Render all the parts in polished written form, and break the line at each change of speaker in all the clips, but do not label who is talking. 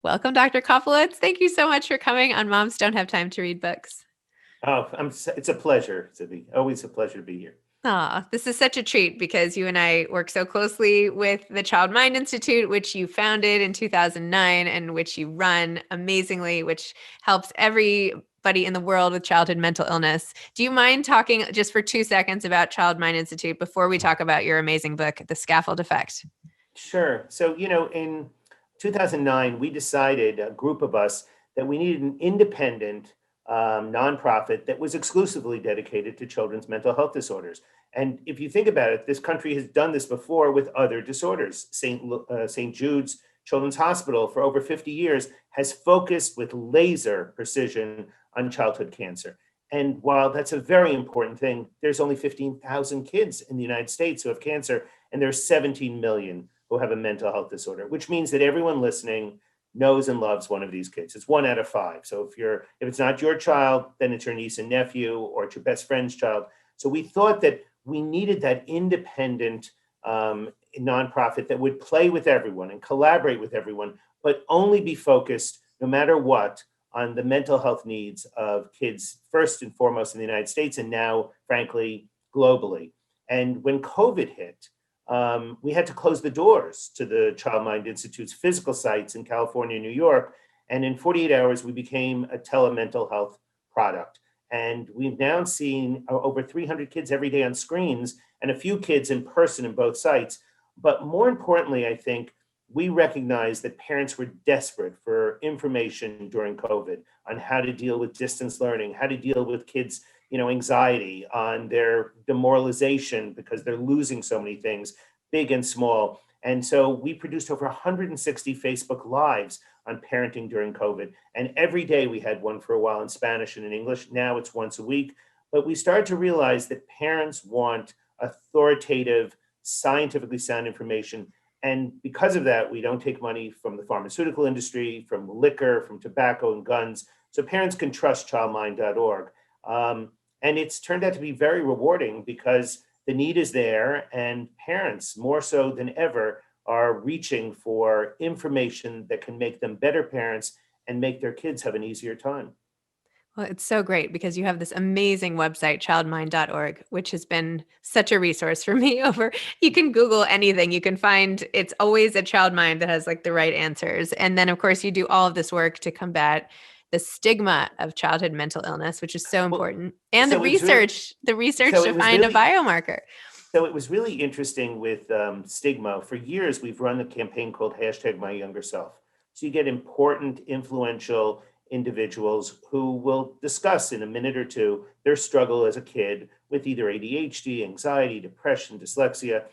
Welcome, Dr. Koplewicz. Thank you so much for coming on Moms Don't Have Time to Read Books.
It's a pleasure, Zibby. Always a pleasure to be here.
This is such a treat because you and I work so closely with the Child Mind Institute, which you founded in 2009 and which you run amazingly, which helps everybody in the world with childhood mental illness. Do you mind talking just for 2 seconds about Child Mind Institute before we talk about your amazing book, The Scaffold Effect?
Sure. So, in 2009, we decided, a group of us, that we needed an independent nonprofit that was exclusively dedicated to children's mental health disorders. And if you think about it, this country has done this before with other disorders. St. Jude's Children's Hospital, for over 50 years, has focused with laser precision on childhood cancer. And while that's a very important thing, there's only 15,000 kids in the United States who have cancer, and there's 17 million who have a mental health disorder, which means that everyone listening knows and loves one of these kids. It's 1 out of 5. So if it's not your child, then it's your niece and nephew, or it's your best friend's child. So we thought that we needed that independent nonprofit that would play with everyone and collaborate with everyone, but only be focused, no matter what, on the mental health needs of kids, first and foremost in the United States, and now, frankly, globally. And when COVID hit, we had to close the doors to the Child Mind Institute's physical sites in California and New York. And in 48 hours, we became a telemental health product. And we've now seen over 300 kids every day on screens and a few kids in person in both sites. But more importantly, I think we recognize that parents were desperate for information during COVID on how to deal with distance learning, how to deal with kids, anxiety, on their demoralization because they're losing so many things, big and small. And so we produced over 160 Facebook Lives on parenting during COVID. And every day we had one for a while in Spanish and in English. Now it's once a week. But we started to realize that parents want authoritative, scientifically sound information. And because of that, we don't take money from the pharmaceutical industry, from liquor, from tobacco and guns. So parents can trust childmind.org. And it's turned out to be very rewarding because the need is there, and parents, more so than ever, are reaching for information that can make them better parents and make their kids have an easier time.
Well, it's so great because you have this amazing website, childmind.org, which has been such a resource for me you can Google anything. You can find it's always a child mind that has like the right answers. And then of course you do all of this work to combat the stigma of childhood mental illness, which is so
Well,
important. And
so it was really,
the research
so
to
it was
find a
really,
biomarker.
so it was really interesting with stigma. For years, we've run a campaign called #MyYoungerSelf. So you get important, influential individuals who will discuss in a minute or two their struggle as a kid with either ADHD, anxiety, depression, dyslexia.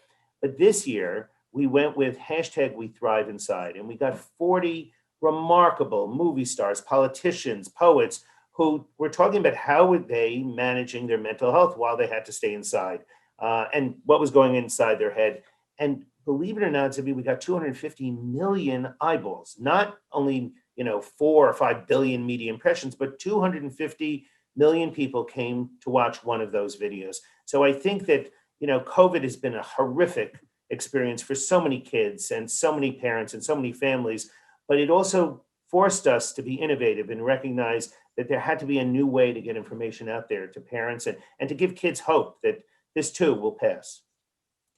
But this year, we went with #WeThriveInside, and we got 40 remarkable movie stars, politicians, poets who were talking about how were they managing their mental health while they had to stay inside, and what was going inside their head. And believe it or not, Zibby, we got 250 million eyeballs, not only 4 or 5 billion media impressions, but 250 million people came to watch one of those videos. So I think that COVID has been a horrific experience for so many kids and so many parents and so many families, but it also forced us to be innovative and recognize that there had to be a new way to get information out there to parents and to give kids hope that this too will pass.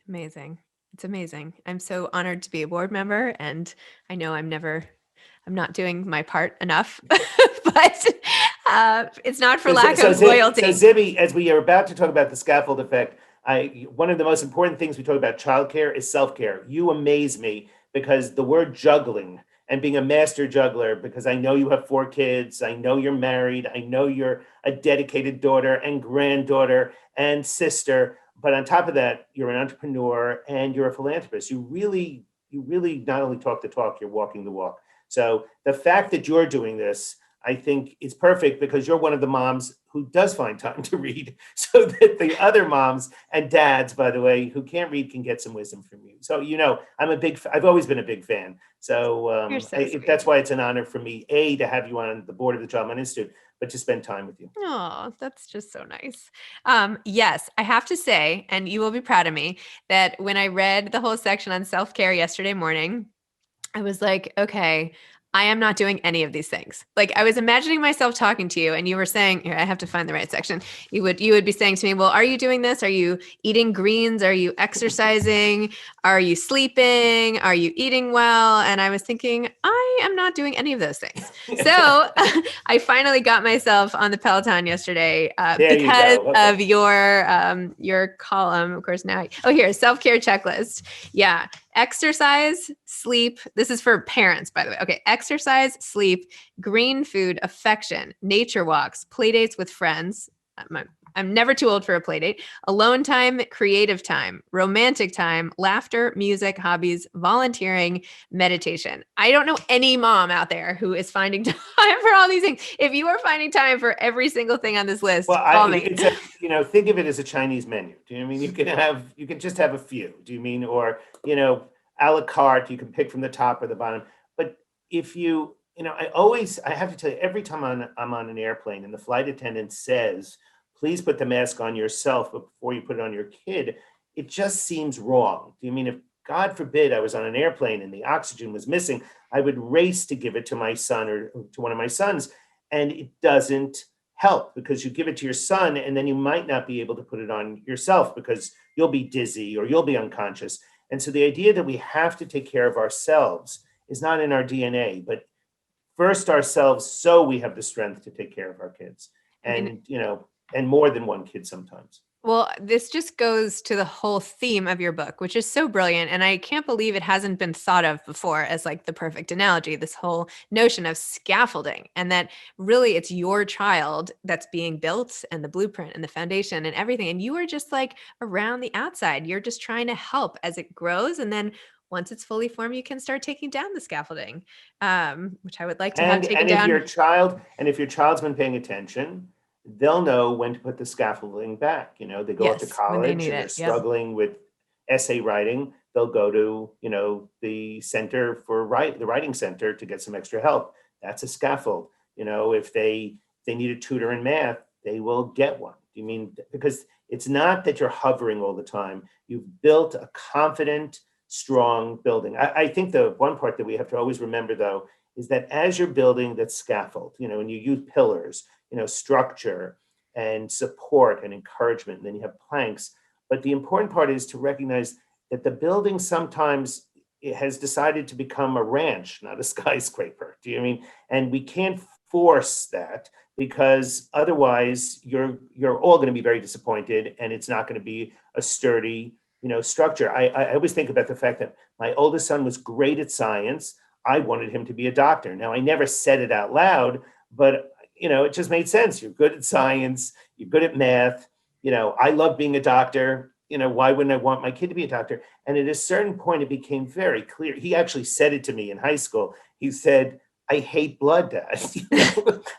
Amazing. It's amazing. I'm so honored to be a board member, and I know I'm not doing my part enough, but it's not for
So, so,
lack
so,
of loyalty.
Zibby, as we are about to talk about the scaffold effect, one of the most important things we talk about childcare is self-care. You amaze me because the word juggling and being a master juggler, because I know you have 4 kids, I know you're married, I know you're a dedicated daughter and granddaughter and sister, but on top of that, you're an entrepreneur and you're a philanthropist. You really not only talk the talk, you're walking the walk. So the fact that you're doing this, I think is perfect because you're one of the moms who does find time to read so that the other moms and dads, by the way, who can't read can get some wisdom from you. So, I've always been a big fan. So
You're so
that's
sweet.
why it's an honor for me, A, to have you on the board of the Child Mind Institute, but to spend time with you.
Oh, that's just so nice. Yes, I have to say, and you will be proud of me, that when I read the whole section on self-care yesterday morning, I was like, okay, I am not doing any of these things. Like I was imagining myself talking to you and you were saying, here, I have to find the right section. You would be saying to me, well, are you doing this? Are you eating greens? Are you exercising? Are you sleeping? Are you eating well? And I was thinking, I am not doing any of those things. So I finally got myself on the Peloton yesterday
There you
because
go. Okay.
of your column. Of course, now, here, self-care checklist. Yeah. Exercise, sleep. This is for parents, by the way. Okay. Exercise, sleep, green food, affection, nature walks, play dates with friends. I'm never too old for a play date. Alone time, creative time, romantic time, laughter, music, hobbies, volunteering, meditation. I don't know any mom out there who is finding time for all these things. If you are finding time for every single thing on this list,
Well,
call me.
it's think of it as a Chinese menu. Do you know what I mean? You can just have a few. Do you mean, or, a la carte, you can pick from the top or the bottom. But if I have to tell you, every time I'm on an airplane and the flight attendant says, please put the mask on yourself before you put it on your kid, it just seems wrong. Do you mean, if God forbid I was on an airplane and the oxygen was missing, I would race to give it to my son or to one of my sons, and it doesn't help, because you give it to your son and then you might not be able to put it on yourself because you'll be dizzy or you'll be unconscious. And so the idea that we have to take care of ourselves is not in our DNA, but first ourselves so we have the strength to take care of our kids. And, and more than one kid sometimes.
Well, this just goes to the whole theme of your book, which is so brilliant. And I can't believe it hasn't been thought of before as like the perfect analogy, this whole notion of scaffolding, and that really it's your child that's being built and the blueprint and the foundation and everything. And you are just like around the outside. You're just trying to help as it grows. And then once it's fully formed, you can start taking down the scaffolding, which I would like to have taken
And
down.
if your child's been paying attention, they'll know when to put the scaffolding back. They go off to
Yes, when they
college
need
and they're
it. Yep.
struggling with essay writing. They'll go to, the center for the writing center to get some extra help. That's a scaffold. If they need a tutor in math, they will get one. You mean, because it's not that you're hovering all the time. You've built a confident, strong building. I think the one part that we have to always remember, though, is that as you're building that scaffold, and you use pillars, structure and support and encouragement, and then you have planks. But the important part is to recognize that the building sometimes it has decided to become a ranch, not a skyscraper. Do you mean? And we can't force that, because otherwise you're all going to be very disappointed, and it's not going to be a sturdy, structure. I always think about the fact that my oldest son was great at science. I wanted him to be a doctor. Now, I never said it out loud, but it just made sense. You're good at science. You're good at math. I love being a doctor. Why wouldn't I want my kid to be a doctor? And at a certain point, it became very clear. He actually said it to me in high school. He said, I hate blood, Dad.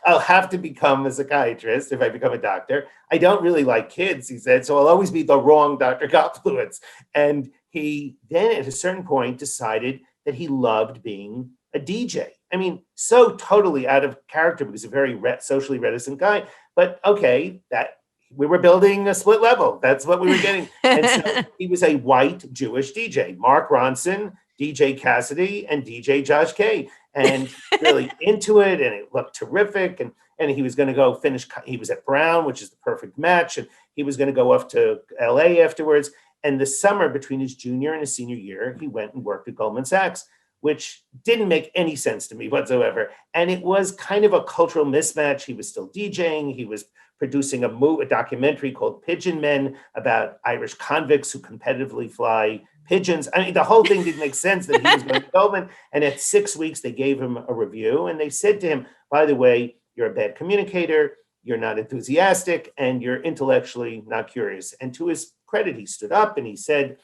I'll have to become a psychiatrist if I become a doctor. I don't really like kids, he said, so I'll always be the wrong Dr. Koplewicz. And he then at a certain point decided that he loved being a DJ. I mean, so totally out of character, because he's a very socially reticent guy. But okay, that we were building a split level. That's what we were getting. And so he was a white Jewish DJ, Mark Ronson, DJ Cassidy, and DJ Josh K. And really into it, and it looked terrific. And he was going to go finish. He was at Brown, which is the perfect match, and he was going to go off to LA afterwards. And the summer between his junior and his senior year, he went and worked at Goldman Sachs, which didn't make any sense to me whatsoever. And it was kind of a cultural mismatch. He was still DJing. He was producing a documentary called Pigeon Men about Irish convicts who competitively fly pigeons. I mean, the whole thing didn't make sense that he was going to Goldman. And at 6 weeks, they gave him a review. And they said to him, by the way, you're a bad communicator, you're not enthusiastic, and you're intellectually not curious. And to his credit, he stood up and he said,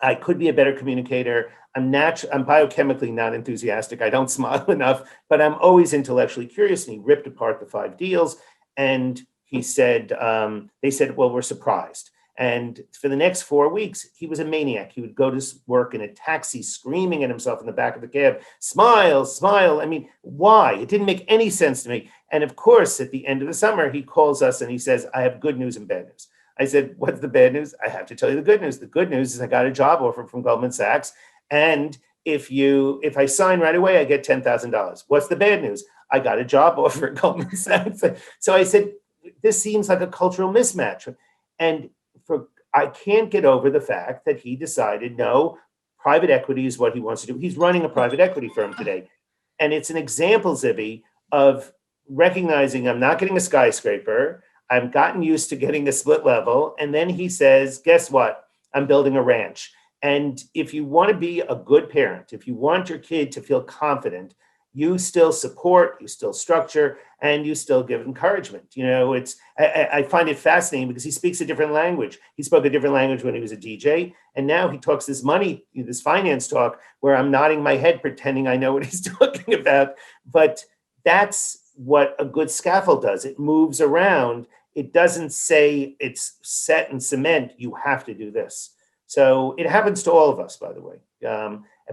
I could be a better communicator. I'm biochemically not enthusiastic. I don't smile enough, but I'm always intellectually curious. And he ripped apart the 5 deals. And he said, they said, well, we're surprised. And for the next 4 weeks, he was a maniac. He would go to work in a taxi, screaming at himself in the back of the cab, smile, smile. I mean, why? It didn't make any sense to me. And of course, at the end of the summer, he calls us and he says, I have good news and bad news. I said, what's the bad news? I have to tell you the good news. The good news is I got a job offer from Goldman Sachs, and if I sign right away, I get $10,000. What's the bad news? I got a job offer at Goldman Sachs. So I said, this seems like a cultural mismatch. And I can't get over the fact that he decided, no, private equity is what he wants to do. He's running a private equity firm today. And it's an example, Zibby, of recognizing I'm not getting a skyscraper. I've gotten used to getting a split level. And then he says, guess what? I'm building a ranch. And if you want to be a good parent, if you want your kid to feel confident, you still support, you still structure, and you still give encouragement. I find it fascinating because he speaks a different language. He spoke a different language when he was a DJ, and now he talks this finance talk where I'm nodding my head, pretending I know what he's talking about. But that's what a good scaffold does. It moves around. It doesn't say it's set in cement. You have to do this. So it happens to all of us, by the way.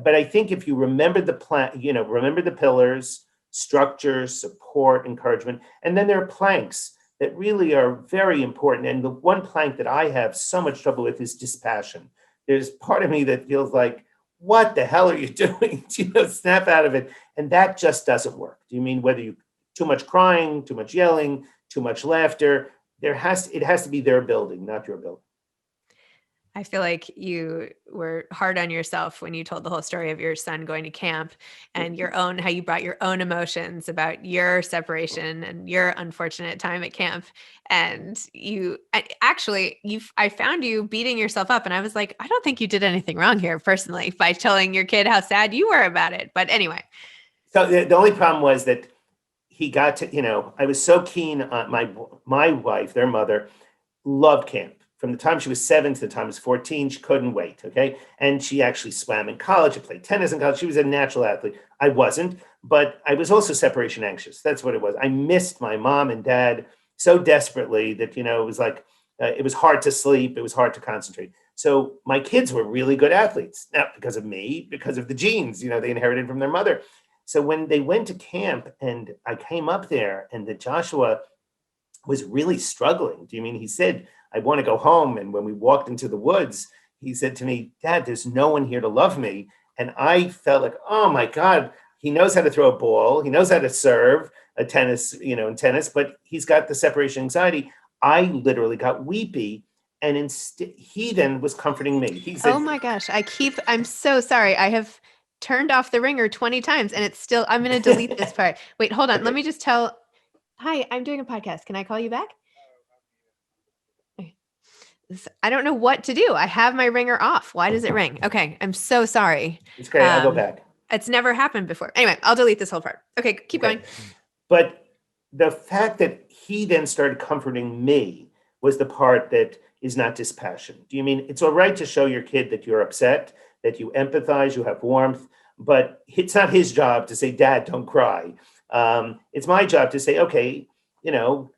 But I think if you remember the plan, remember the pillars, structure, support, encouragement, and then there are planks that really are very important. And the one plank that I have so much trouble with is dispassion. There's part of me that feels like, what the hell are you doing? Snap out of it. And that just doesn't work. Do you mean whether you too much crying, too much yelling, too much laughter? It has to be their building, not your building.
I feel like you were hard on yourself when you told the whole story of your son going to camp and how you brought your own emotions about your separation and your unfortunate time at camp. And I found you beating yourself up. And I was like, I don't think you did anything wrong here personally by telling your kid how sad you were about it. But anyway.
So the only problem was that he got to, I was so keen on my wife, their mother, loved camp. From the time she was 7 to the time she was 14, she couldn't wait, okay? And she actually swam in college, she played tennis in college. She was a natural athlete. I wasn't, but I was also separation anxious. That's what it was. I missed my mom and dad so desperately that, it was like, it was hard to sleep. It was hard to concentrate. So my kids were really good athletes, not because of me, because of the genes, they inherited from their mother. So when they went to camp and I came up there and that Joshua was really struggling. Do you mean he said, I want to go home. And when we walked into the woods, he said to me, Dad, there's no one here to love me. And I felt like, oh my God, he knows how to throw a ball. He knows how to serve in tennis, but he's got the separation anxiety. I literally got weepy. And instead, he then was comforting me. He said,
oh my gosh, I'm so sorry. I have turned off the ringer 20 times and it's still, I'm going to delete this part. Wait, hold on.
Okay.
Let me just hi, I'm doing a podcast. Can I call you back? I don't know what to do. I have my ringer off. Why does it ring? Okay. I'm so sorry.
It's great. I'll go back.
It's never happened before. Anyway, I'll delete this whole part. Okay. Keep going.
But the fact that he then started comforting me was the part that is not dispassion. Do you mean it's all right to show your kid that you're upset, that you empathize, you have warmth, but it's not his job to say, Dad, don't cry. It's my job to say, okay,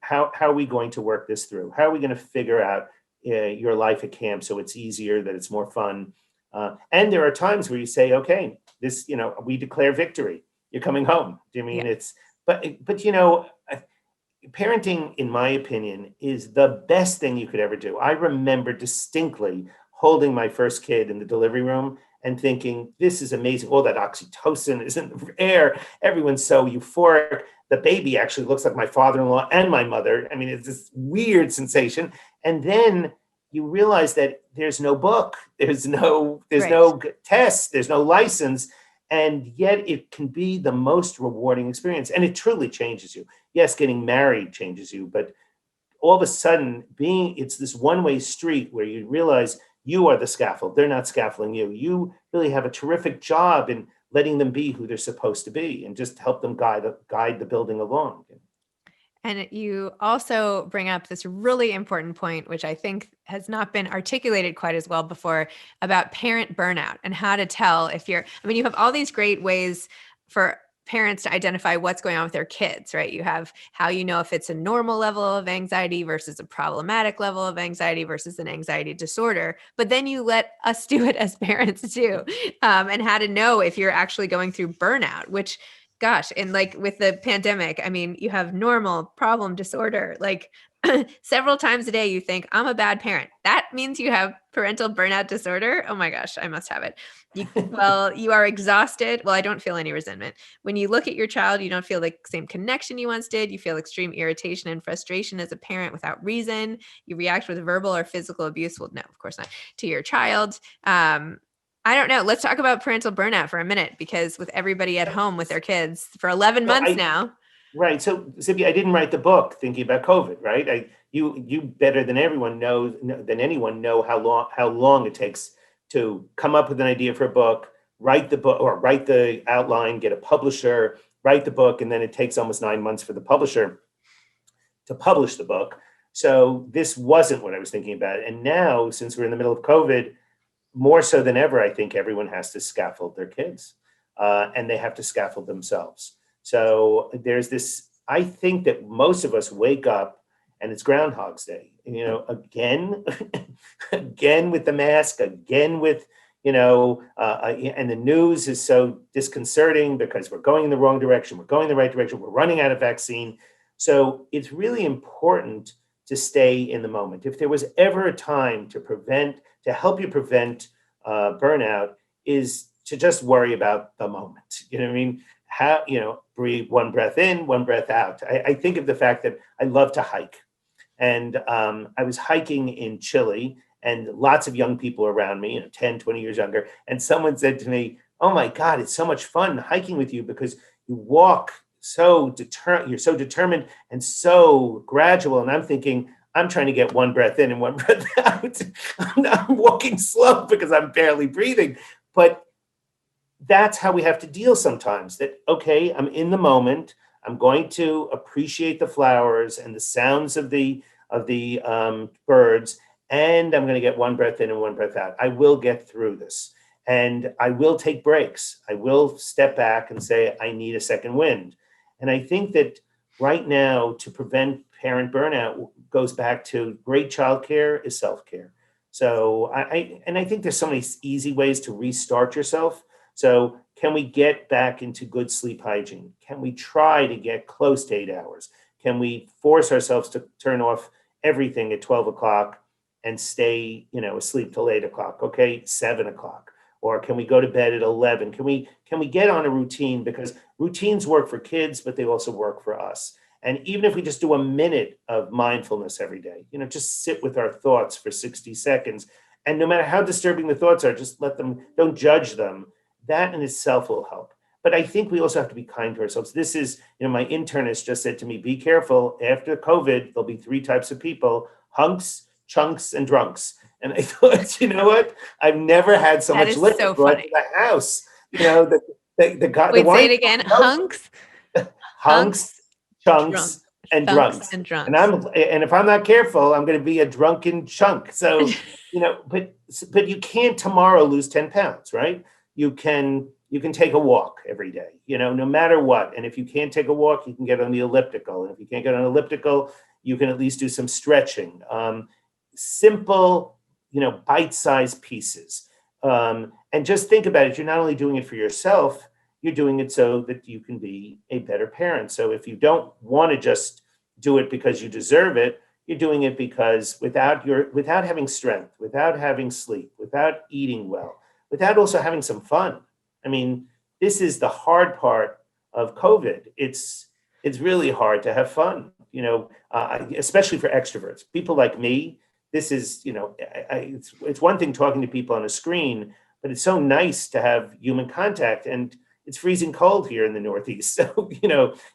how are we going to work this through? How are we going to figure out your life at camp so it's easier, that it's more fun? And there are times where you say, okay, this, we declare victory. You're coming home. Do you mean but parenting, in my opinion, is the best thing you could ever do. I remember distinctly holding my first kid in the delivery room and thinking, this is amazing. All that oxytocin is in the air. Everyone's so euphoric. The baby actually looks like my father-in-law and my mother. I mean, it's this weird sensation. And then you realize that there's no book, there's no test, there's no license. And yet it can be the most rewarding experience. And it truly changes you. Yes, getting married changes you, but all of a sudden it's this one-way street where you realize you are the scaffold. They're not scaffolding you. You really have a terrific job in letting them be who they're supposed to be and just help them guide the building along.
And you also bring up this really important point, which I think has not been articulated quite as well before, about parent burnout and how to tell you have all these great ways for parents to identify what's going on with their kids, right? You have how if it's a normal level of anxiety versus a problematic level of anxiety versus an anxiety disorder, but then you let us do it as parents too, and how to know if you're actually going through burnout, which gosh, and like with the pandemic, I mean, you have normal, problem, disorder. Like several times a day you think, I'm a bad parent. That means you have parental burnout disorder. Oh my gosh, I must have it. You are exhausted. Well, I don't feel any resentment. When you look at your child, you don't feel the same connection you once did. You feel extreme irritation and frustration as a parent without reason. You react with verbal or physical abuse. Well, no, of course not, to your child. I don't know. Let's talk about parental burnout for a minute, because with everybody at home with their kids for 11
So
months now.
right. So, Zibby, I didn't write the book thinking about COVID, right? You better than anyone know how long it takes to come up with an idea for a book, write the book or write the outline, get a publisher, write the book, and then it takes almost 9 months for the publisher to publish the book. So this wasn't what I was thinking about. And now, since we're in the middle of COVID, more so than ever, I think everyone has to scaffold their kids, and they have to scaffold themselves. So there's this, I think that most of us wake up and it's Groundhog's Day, again, again with the mask, again with, and the news is so disconcerting because we're going in the wrong direction, we're going in the right direction, we're running out of vaccine. So it's really important to stay in the moment. If there was ever a time to help you prevent burnout, is to just worry about the moment. You know what I mean? Breathe one breath in, one breath out. I think of the fact that I love to hike. And I was hiking in Chile and lots of young people around me, 10, 20 years younger. And someone said to me, oh my God, it's so much fun hiking with you because you walk you're so determined and so gradual. And I'm thinking, I'm trying to get one breath in and one breath out. I'm walking slow because I'm barely breathing. But that's how we have to deal sometimes. That, okay, I'm in the moment. I'm going to appreciate the flowers and the sounds of the birds, and I'm going to get one breath in and one breath out. I will get through this, and I will take breaks. I will step back and say, I need a second wind. And I think that right now, to prevent parent burnout goes back to great childcare is self-care. So I think there's so many easy ways to restart yourself. So can we get back into good sleep hygiene? Can we try to get close to 8 hours? Can we force ourselves to turn off everything at 12 o'clock and stay, asleep till 8 o'clock? Okay, 7 o'clock. Or can we go to bed at 11? Can we get on a routine? Because routines work for kids, but they also work for us. And even if we just do a minute of mindfulness every day, just sit with our thoughts for 60 seconds. And no matter how disturbing the thoughts are, just let them, don't judge them. That in itself will help. But I think we also have to be kind to ourselves. This is, my internist just said to me, be careful. After COVID, there'll be 3 types of people: hunks, chunks, and drunks. And I thought, you know what? I've never had so much liquor
So
brought
funny.
to the house. The guy.
Wait,
the
say
wine,
it again. Hunks,
hunks, chunks,
drunk,
and
chunks,
drunks.
and
And
drunks.
if I'm not careful, I'm going to be a drunken chunk. So, but you can't tomorrow lose 10 pounds, right? You can take a walk every day, no matter what. And if you can't take a walk, you can get on the elliptical. And if you can't get on an elliptical, you can at least do some stretching. Simple, bite-sized pieces. And just think about it. You're not only doing it for yourself, you're doing it so that you can be a better parent. So if you don't want to just do it because you deserve it, you're doing it because without having strength, without having sleep, without eating well, without also having some fun. I mean, this is the hard part of COVID. It's really hard to have fun, especially for extroverts. People like me, this is, it's one thing talking to people on a screen, but it's so nice to have human contact. And it's freezing cold here in the Northeast. So,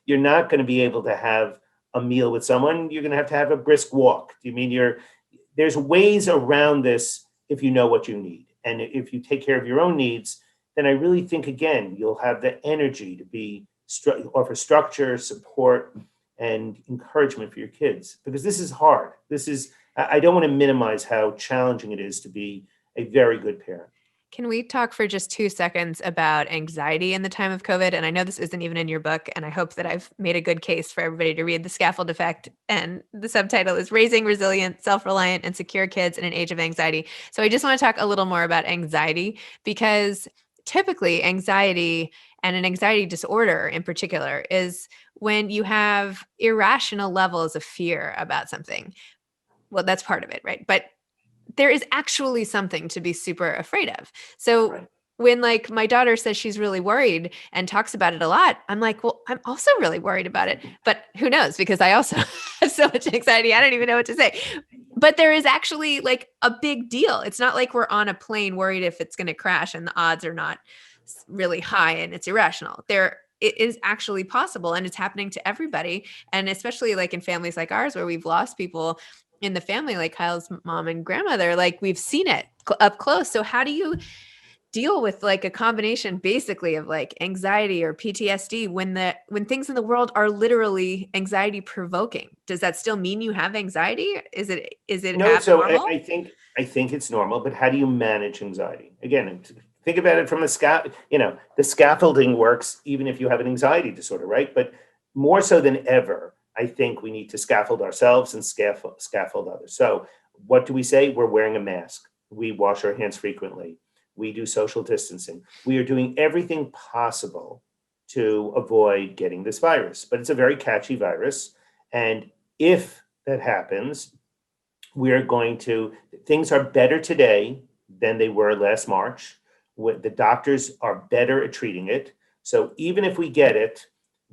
you're not going to be able to have a meal with someone. You're going to have a brisk walk. Do you mean there's ways around this if you know what you need? And if you take care of your own needs, then I really think, again, you'll have the energy to offer structure, support, and encouragement for your kids. Because this is hard. I don't want to minimize how challenging it is to be a very good parent.
Can we talk for just 2 seconds about anxiety in the time of COVID? And I know this isn't even in your book, and I hope that I've made a good case for everybody to read The Scaffold Effect. And the subtitle is Raising Resilient, Self-Reliant, and Secure Kids in an Age of Anxiety. So I just want to talk a little more about anxiety, because typically anxiety and an anxiety disorder in particular is when you have irrational levels of fear about something, well, that's part of it, right? But there is actually something to be super afraid of. So
Right.
when like my daughter says she's really worried and talks about it a lot, I'm like, well, I'm also really worried about it. But who knows? Because I also have so much anxiety. I don't even know what to say. But there is actually like a big deal. It's not like we're on a plane worried if it's going to crash and the odds are not really high and it's irrational. It is actually possible and it's happening to everybody. And especially like in families like ours where we've lost people in the family, like Kyle's mom and grandmother, like we've seen it up close. So how do you deal with like a combination basically of like anxiety or PTSD when things in the world are literally anxiety provoking? Does that still mean you have anxiety? Is it
No, so
abnormal?
I think it's normal, but how do you manage anxiety? Again, think about it from the scaffolding works even if you have an anxiety disorder, right? But more so than ever, I think we need to scaffold ourselves and scaffold others. So what do we say? We're wearing a mask. We wash our hands frequently. We do social distancing. We are doing everything possible to avoid getting this virus, but it's a very catchy virus. And if that happens, things are better today than they were last March. The doctors are better at treating it. So even if we get it,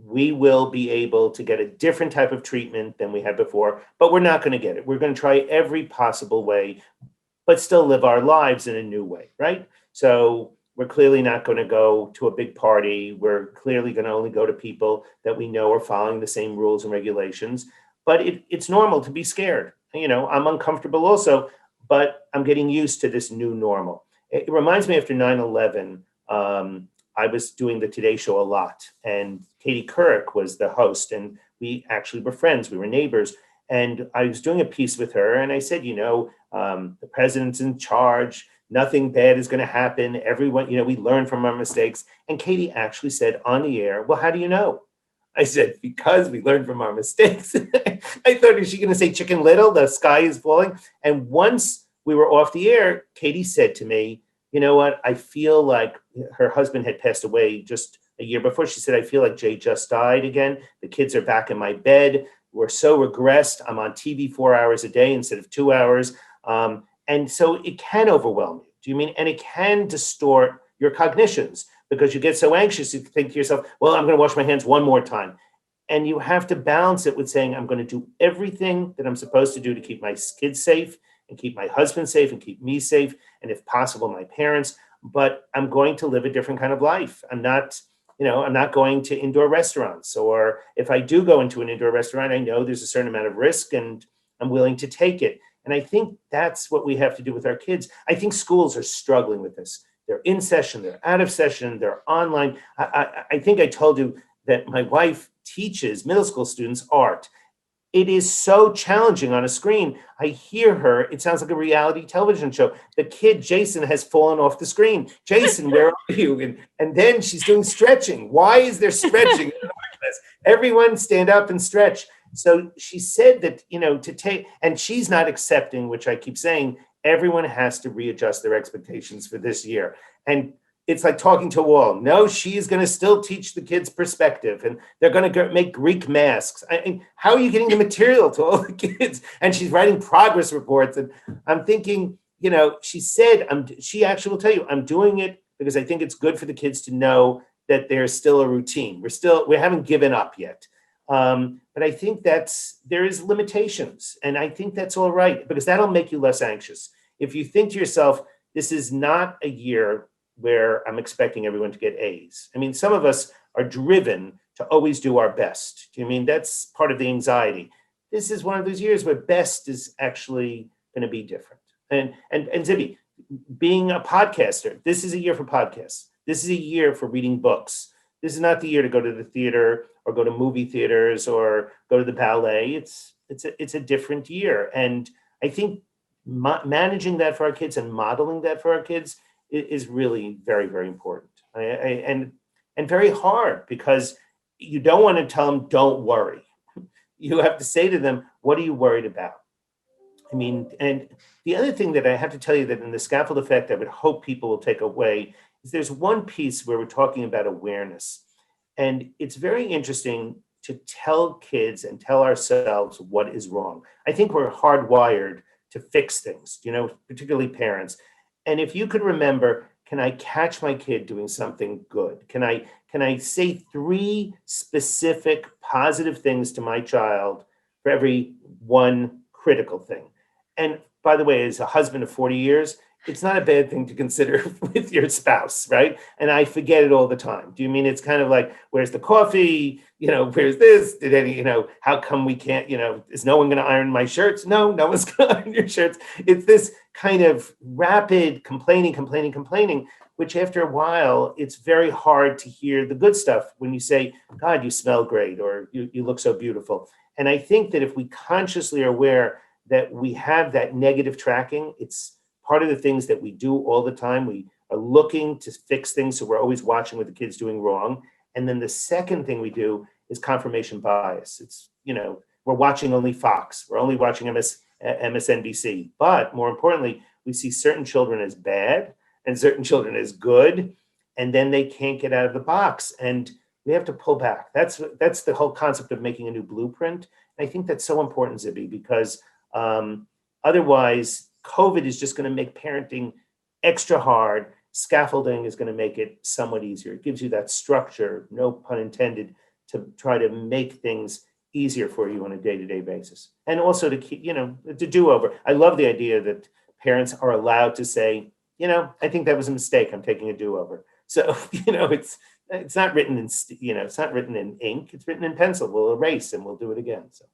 we will be able to get a different type of treatment than we had before, but we're not going to get it. We're going to try every possible way, but still live our lives in a new way, right? So we're clearly not going to go to a big party. We're clearly going to only go to people that we know are following the same rules and regulations. But it's normal to be scared. I'm uncomfortable also, but I'm getting used to this new normal. It reminds me after 9/11, I was doing the Today Show a lot, and Katie Couric was the host, and we actually were friends. We were neighbors, and I was doing a piece with her, and I said, the president's in charge. Nothing bad is going to happen. Everyone, we learn from our mistakes. And Katie actually said on the air, well, how do you know? I said, because we learned from our mistakes. I thought, is she going to say Chicken Little? The sky is falling. And once we were off the air, Katie said to me, you know what? I feel like her husband had passed away just a year before. She said, I feel like Jay just died again. The kids are back in my bed. We're so regressed. I'm on TV 4 hours a day instead of 2 hours. And so it can overwhelm you. Do you mean? And it can distort your cognitions because you get so anxious. You think to yourself, well, I'm going to wash my hands one more time. And you have to balance it with saying, I'm going to do everything that I'm supposed to do to keep my kids safe and keep my husband safe and keep me safe. And if possible, my parents, but I'm going to live a different kind of life. I'm not going to indoor restaurants, or if I do go into an indoor restaurant, I know there's a certain amount of risk and I'm willing to take it. And I think that's what we have to do with our kids. I think schools are struggling with this. They're in session, they're out of session, they're online. I think I told you that my wife teaches middle school students art. It is so challenging on a screen. I hear her. It sounds like a reality television show. The kid, Jason, has fallen off the screen. Jason, where are you? And then she's doing stretching. Why is there stretching in art class? Everyone stand up and stretch. So she said that, and she's not accepting, which I keep saying, everyone has to readjust their expectations for this year. And it's like talking to a wall. No, she's going to still teach the kids perspective, and they're going to make Greek masks. How are you getting the material to all the kids? And she's writing progress reports. And I'm thinking, she said, she actually will tell you, I'm doing it because I think it's good for the kids to know that there's still a routine. We haven't given up yet. But I think there is limitations, and I think that's all right because that'll make you less anxious. If you think to yourself, this is not a year where I'm expecting everyone to get A's. I mean, some of us are driven to always do our best. I mean, that's part of the anxiety. This is one of those years where best is actually going to be different. And Zibby, being a podcaster, this is a year for podcasts. This is a year for reading books. This is not the year to go to the theater or go to movie theaters or go to the ballet. It's a different year. And I think managing that for our kids and modeling that for our kids is really very, very important. And very hard because you don't want to tell them, don't worry. You have to say to them, what are you worried about? I mean, and the other thing that I have to tell you that in the scaffold effect, I would hope people will take away is there's one piece where we're talking about awareness. And it's very interesting to tell kids and tell ourselves what is wrong. I think we're hardwired to fix things, particularly parents. And if you could remember, can I catch my kid doing something good? Can I say 3 specific positive things to my child for every one critical thing? And by the way, as a husband of 40 years, it's not a bad thing to consider with your spouse, right? And I forget it all the time. Do you mean it's kind of like, where's the coffee? Where's this? Did any, how come we can't, is no one going to iron my shirts? No one's going to iron your shirts. It's this kind of rapid complaining, which after a while, it's very hard to hear the good stuff when you say, God, you smell great, or you look so beautiful. And I think that if we consciously are aware that we have that negative tracking, it's part of the things that we do all the time. We are looking to fix things, so we're always watching what the kid's doing wrong. And then the second thing we do is confirmation bias. It's, we're watching only Fox, we're only watching MSNBC. But more importantly, we see certain children as bad and certain children as good, and then they can't get out of the box. And we have to pull back. That's the whole concept of making a new blueprint. And I think that's so important, Zibby, because otherwise, COVID is just going to make parenting extra hard. Scaffolding is going to make it somewhat easier. It gives you that structure, no pun intended, to try to make things easier for you on a day-to-day basis. And also to keep, to do-over. I love the idea that parents are allowed to say, I think that was a mistake. I'm taking a do-over. So, it's not written in, it's not written in ink. It's written in pencil. We'll erase and we'll do it again. So.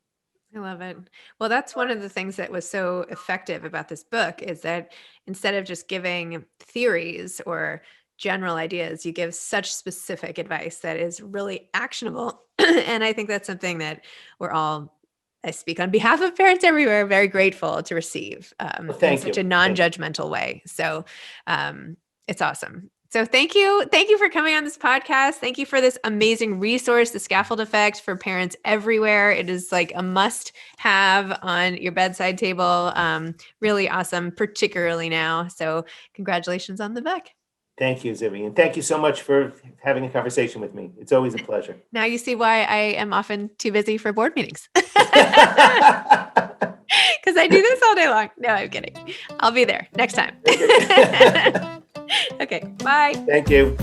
I love it. Well, that's one of the things that was so effective about this book is that instead of just giving theories or general ideas, you give such specific advice that is really actionable. And I think that's something that we're all, I speak on behalf of parents everywhere, very grateful to receive in such a non-judgmental way. So it's awesome. So thank you. Thank you for coming on this podcast. Thank you for this amazing resource, The Scaffold Effect, for parents everywhere. It is like a must have on your bedside table. Really awesome, particularly now. So congratulations on the book.
Thank you, Zibby. And thank you so much for having a conversation with me. It's always a pleasure.
Now you see why I am often too busy for board meetings. Because I do this all day long. No, I'm kidding. I'll be there next time. Okay, bye.
Thank you.